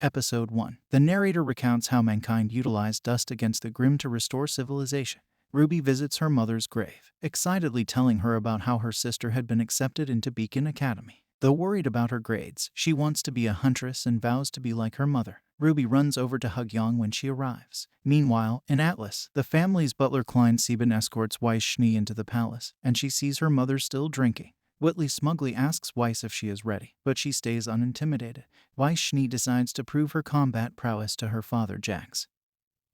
Episode 1. The narrator recounts how mankind utilized dust against the Grimm to restore civilization. Ruby visits her mother's grave, excitedly telling her about how her sister had been accepted into Beacon Academy. Though worried about her grades, she wants to be a huntress and vows to be like her mother. Ruby runs over to hug Young when she arrives. Meanwhile, in Atlas, the family's butler Klein Sieben escorts Weiss Schnee into the palace, and she sees her mother still drinking. Whitley smugly asks Weiss if she is ready, but she stays unintimidated. Weiss Schnee decides to prove her combat prowess to her father Jax,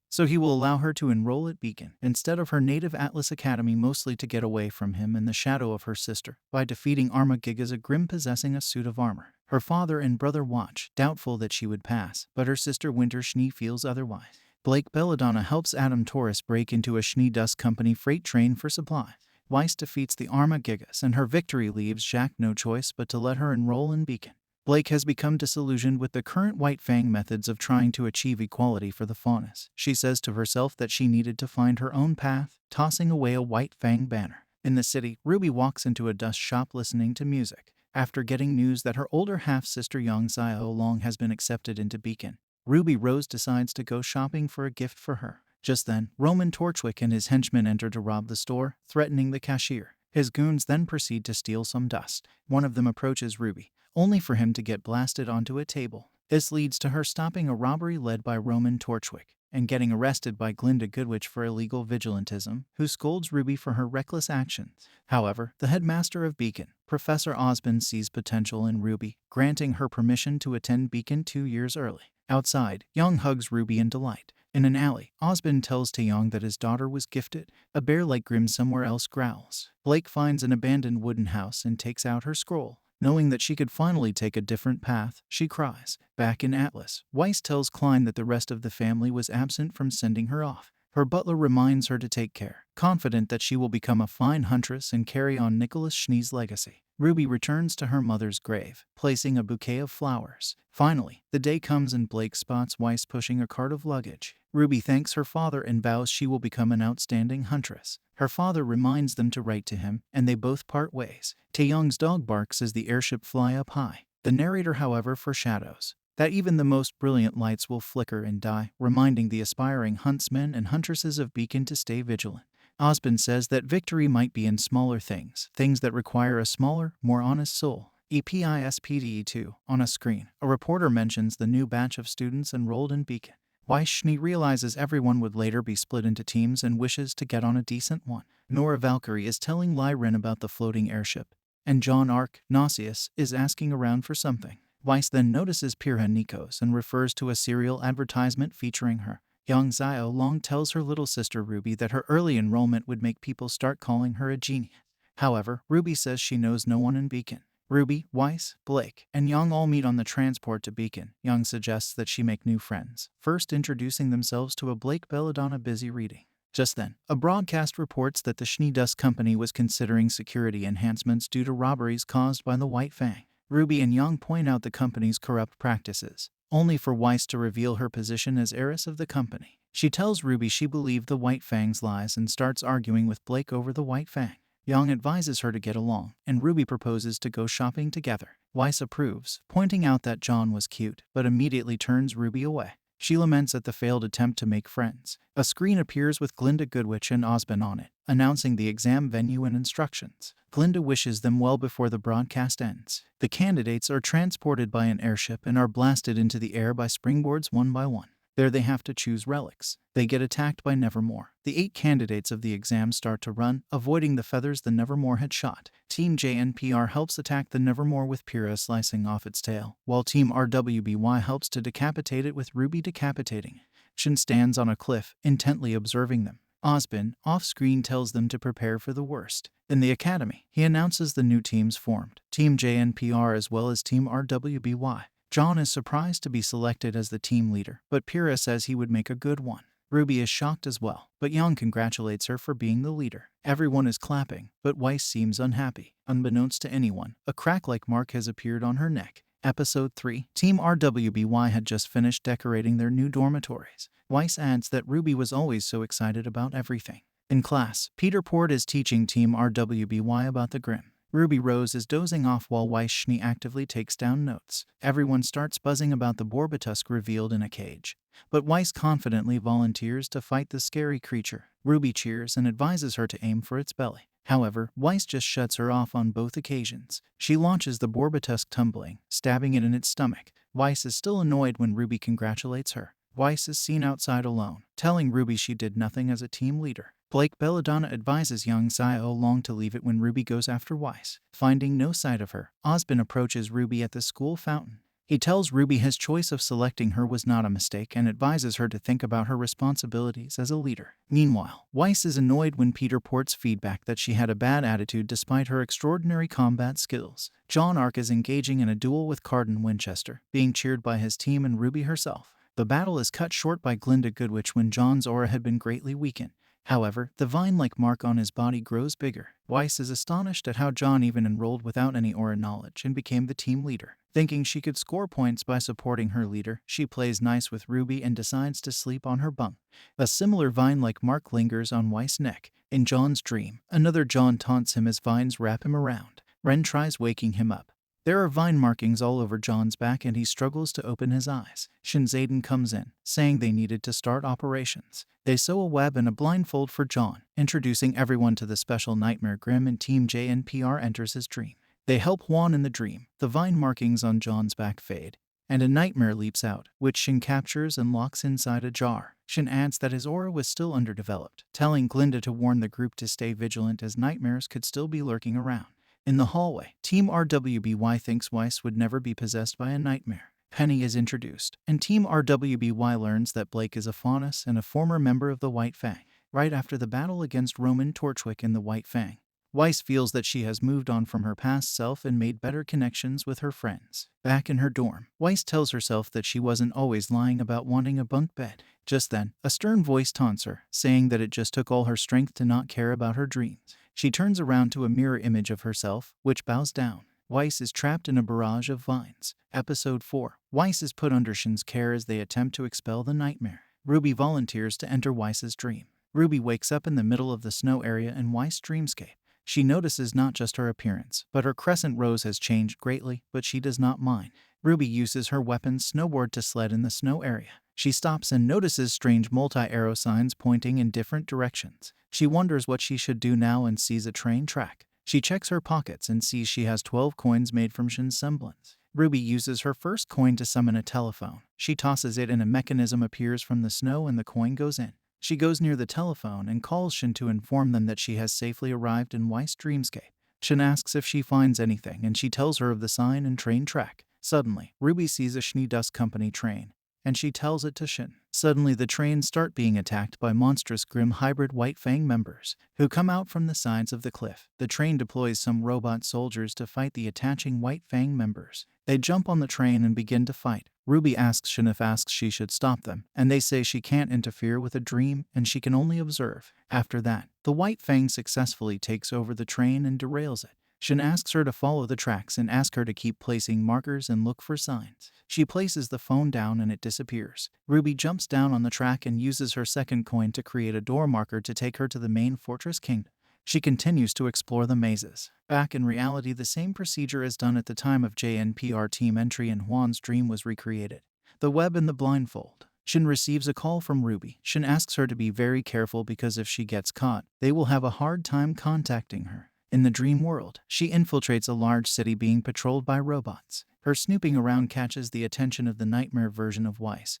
so he will allow her to enroll at Beacon instead of her native Atlas Academy, mostly to get away from him and the shadow of her sister by defeating Arma Gigas, a Grimm possessing a suit of armor. Her father and brother watch, doubtful that she would pass, but her sister Winter Schnee feels otherwise. Blake Belladonna helps Adam Taurus break into a Schnee Dust Company freight train for supplies. Weiss defeats the Arma Gigas, and her victory leaves Jack no choice but to let her enroll in Beacon. Blake has become disillusioned with the current White Fang methods of trying to achieve equality for the Faunus. She says to herself that she needed to find her own path, tossing away a White Fang banner. In the city, Ruby walks into a dust shop listening to music. After getting news that her older half-sister Yang Xiao Long has been accepted into Beacon, Ruby Rose decides to go shopping for a gift for her. Just then, Roman Torchwick and his henchmen enter to rob the store, threatening the cashier. His goons then proceed to steal some dust. One of them approaches Ruby, only for him to get blasted onto a table. This leads to her stopping a robbery led by Roman Torchwick and getting arrested by Glinda Goodwitch for illegal vigilantism, who scolds Ruby for her reckless actions. However, the headmaster of Beacon, Professor Osmond, sees potential in Ruby, granting her permission to attend Beacon 2 years early. Outside, Young hugs Ruby in delight. In an alley, Osmond tells Taeyong that his daughter was gifted. A bear like Grimm somewhere else growls. Blake finds an abandoned wooden house and takes out her scroll. Knowing that she could finally take a different path, she cries. Back in Atlas, Weiss tells Klein that the rest of the family was absent from sending her off. Her butler reminds her to take care, confident that she will become a fine huntress and carry on Nicholas Schnee's legacy. Ruby returns to her mother's grave, placing a bouquet of flowers. Finally, the day comes and Blake spots Weiss pushing a cart of luggage. Ruby thanks her father and vows she will become an outstanding huntress. Her father reminds them to write to him, and they both part ways. Taeyong's dog barks as the airship fly up high. The narrator, however, foreshadows that even the most brilliant lights will flicker and die, reminding the aspiring huntsmen and huntresses of Beacon to stay vigilant. Osmond says that victory might be in smaller things that require a smaller, more honest soul. EPISPDE2. On a screen, a reporter mentions the new batch of students enrolled in Beacon. Weiss Schnee realizes everyone would later be split into teams and wishes to get on a decent one. Nora Valkyrie is telling Lyrin about the floating airship, and John Arc, Nauseous, is asking around for something. Weiss then notices Pirha Nikos and refers to a serial advertisement featuring her. Yang Xiao Long tells her little sister Ruby that her early enrollment would make people start calling her a genius. However, Ruby says she knows no one in Beacon. Ruby, Weiss, Blake, and Young all meet on the transport to Beacon. Young suggests that she make new friends, first introducing themselves to a Blake Belladonna busy reading. Just then, a broadcast reports that the Schnee Dust Company was considering security enhancements due to robberies caused by the White Fang. Ruby and Young point out the company's corrupt practices, only for Weiss to reveal her position as heiress of the company. She tells Ruby she believed the White Fang's lies and starts arguing with Blake over the White Fang. Young advises her to get along, and Ruby proposes to go shopping together. Weiss approves, pointing out that John was cute, but immediately turns Ruby away. She laments at the failed attempt to make friends. A screen appears with Glinda Goodwitch and Osmond on it, announcing the exam venue and instructions. Glinda wishes them well before the broadcast ends. The candidates are transported by an airship and are blasted into the air by springboards one by one. There they have to choose relics. They get attacked by Nevermore. The 8 candidates of the exam start to run, avoiding the feathers the Nevermore had shot. Team JNPR helps attack the Nevermore with Pyrrha slicing off its tail, while Team RWBY helps to decapitate it with Ruby decapitating. Shin stands on a cliff, intently observing them. Osmond, off-screen, tells them to prepare for the worst. In the academy, he announces the new teams formed, Team JNPR as well as Team RWBY. John is surprised to be selected as the team leader, but Pyrrha says he would make a good one. Ruby is shocked as well, but Young congratulates her for being the leader. Everyone is clapping, but Weiss seems unhappy. Unbeknownst to anyone, a crack-like mark has appeared on her neck. Episode 3. Team RWBY had just finished decorating their new dormitories. Weiss adds that Ruby was always so excited about everything. In class, Peter Port is teaching Team RWBY about the Grimm. Ruby Rose is dozing off while Weiss Schnee actively takes down notes. Everyone starts buzzing about the Borbatusk revealed in a cage, but Weiss confidently volunteers to fight the scary creature. Ruby cheers and advises her to aim for its belly. However, Weiss just shuts her off on both occasions. She launches the Borbatusk tumbling, stabbing it in its stomach. Weiss is still annoyed when Ruby congratulates her. Weiss is seen outside alone, telling Ruby she did nothing as a team leader. Blake Belladonna advises young Xiao Long to leave it when Ruby goes after Weiss. Finding no sight of her, Osbin approaches Ruby at the school fountain. He tells Ruby his choice of selecting her was not a mistake and advises her to think about her responsibilities as a leader. Meanwhile, Weiss is annoyed when Peter ports feedback that she had a bad attitude despite her extraordinary combat skills. John Ark is engaging in a duel with Cardin Winchester, being cheered by his team and Ruby herself. The battle is cut short by Glinda Goodwitch when John's aura had been greatly weakened. However, the vine-like mark on his body grows bigger. Weiss is astonished at how John even enrolled without any aura knowledge and became the team leader. Thinking she could score points by supporting her leader, she plays nice with Ruby and decides to sleep on her bunk. A similar vine-like mark lingers on Weiss' neck. In John's dream, another John taunts him as vines wrap him around. Ren tries waking him up. There are vine markings all over John's back and he struggles to open his eyes. Shinzaden comes in, saying they needed to start operations. They sew a web and a blindfold for John, introducing everyone to the special nightmare Grimm, and Team JNPR enters his dream. They help Juan in the dream. The vine markings on John's back fade, and a nightmare leaps out, which Shin captures and locks inside a jar. Shin adds that his aura was still underdeveloped, telling Glinda to warn the group to stay vigilant as nightmares could still be lurking around. In the hallway, Team RWBY thinks Weiss would never be possessed by a nightmare. Penny is introduced, and Team RWBY learns that Blake is a Faunus and a former member of the White Fang. Right after the battle against Roman Torchwick in the White Fang, Weiss feels that she has moved on from her past self and made better connections with her friends. Back in her dorm, Weiss tells herself that she wasn't always lying about wanting a bunk bed. Just then, a stern voice taunts her, saying that it just took all her strength to not care about her dreams. She turns around to a mirror image of herself, which bows down. Weiss is trapped in a barrage of vines. Episode 4. Weiss is put under Shin's care as they attempt to expel the nightmare. Ruby volunteers to enter Weiss's dream. Ruby wakes up in the middle of the snow area in Weiss' dreamscape. She notices not just her appearance, but her crescent rose has changed greatly, but she does not mind. Ruby uses her weapon snowboard to sled in the snow area. She stops and notices strange multi-arrow signs pointing in different directions. She wonders what she should do now and sees a train track. She checks her pockets and sees she has 12 coins made from Shin's semblance. Ruby uses her first coin to summon a telephone. She tosses it and a mechanism appears from the snow and the coin goes in. She goes near the telephone and calls Shin to inform them that she has safely arrived in Weiss' dreamscape. Shin asks if she finds anything and she tells her of the sign and train track. Suddenly, Ruby sees a Schnee Dust Company train, and she tells it to Shin. Suddenly the trains start being attacked by monstrous Grimm hybrid White Fang members, who come out from the sides of the cliff. The train deploys some robot soldiers to fight the attaching White Fang members. They jump on the train and begin to fight. Ruby asks Shin if she should stop them, and they say she can't interfere with a dream and she can only observe. After that, the White Fang successfully takes over the train and derails it. Shin asks her to follow the tracks and asks her to keep placing markers and look for signs. She places the phone down and it disappears. Ruby jumps down on the track and uses her second coin to create a door marker to take her to the main fortress kingdom. She continues to explore the mazes. Back in reality, the same procedure as done at the time of JNPR team entry in Juan's dream was recreated. The web and the blindfold. Shin receives a call from Ruby. Shin asks her to be very careful because if she gets caught, they will have a hard time contacting her. In the dream world, she infiltrates a large city being patrolled by robots. Her snooping around catches the attention of the nightmare version of Weiss,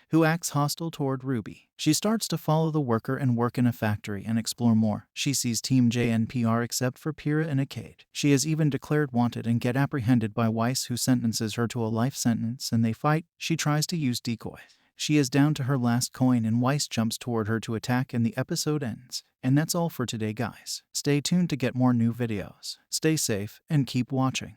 who acts hostile toward Ruby. She starts to follow the worker and work in a factory and explore more. She sees Team JNPR except for Pyrrha in a cage. She is even declared wanted and get apprehended by Weiss, who sentences her to a life sentence, and they fight. She tries to use decoys. She is down to her last coin and Weiss jumps toward her to attack and the episode ends. And that's all for today, guys. Stay tuned to get more new videos. Stay safe and keep watching.